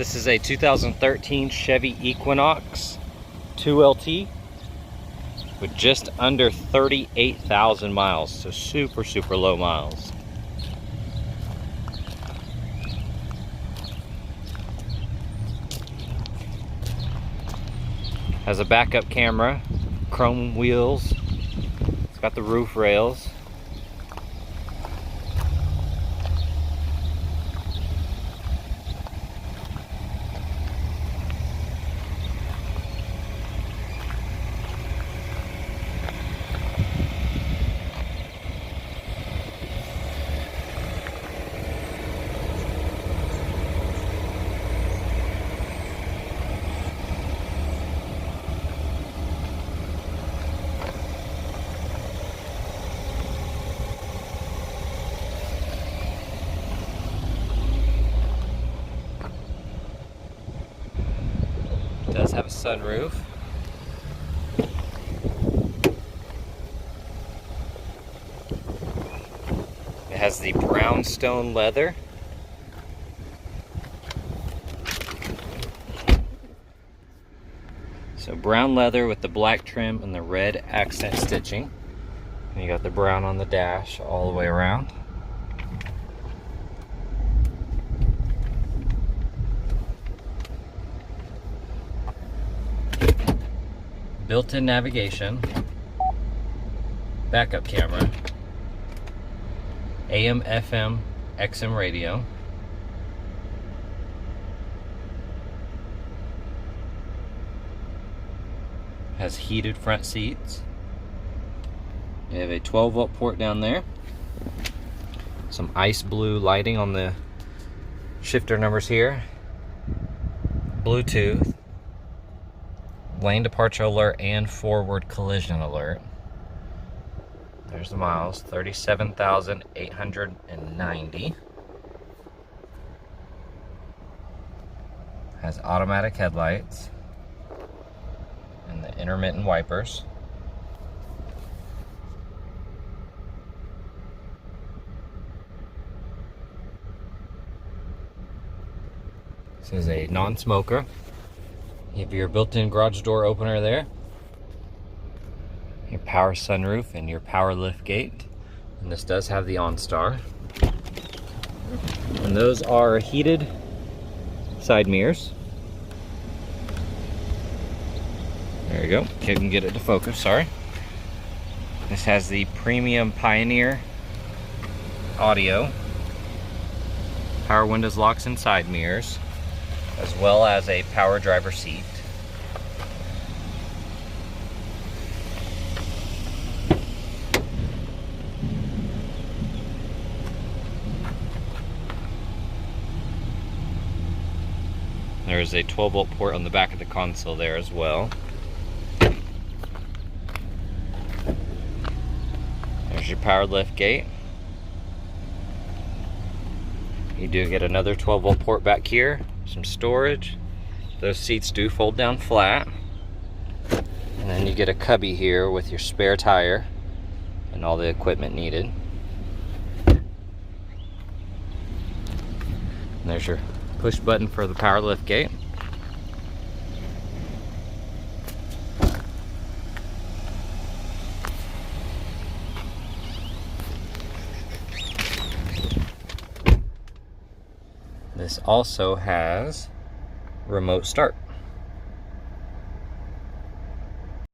This is a 2013 Chevy Equinox 2LT with just under 38,000 miles, so super low miles. Has a backup camera, chrome wheels, it's got the roof rails. It does have a sunroof. It has the brownstone leather. So brown leather with the black trim and the red accent stitching. And you got the brown on the dash all the way around. Built-in navigation, backup camera, AM, FM, XM radio, has heated front seats. You have a 12-volt port down there, some ice blue lighting on the shifter numbers here, Bluetooth, lane departure alert and forward collision alert. There's the miles, 37,890. Has automatic headlights and the intermittent wipers. This is a non-smoker. You have your built-in garage door opener there, your power sunroof and your power lift gate, and this does have the ONSTAR, and those are heated side mirrors. There you go, couldn't get it to focus, sorry. This has the premium Pioneer audio, power windows, locks, and side mirrors, as well as a power driver seat. There's a 12-volt port on the back of the console there as well. There's your power lift gate. You do get another 12-volt port back here, some storage. Those seats do fold down flat. And then you get a cubby here with your spare tire and all the equipment needed. And there's your push button for the power lift gate. This also has remote start.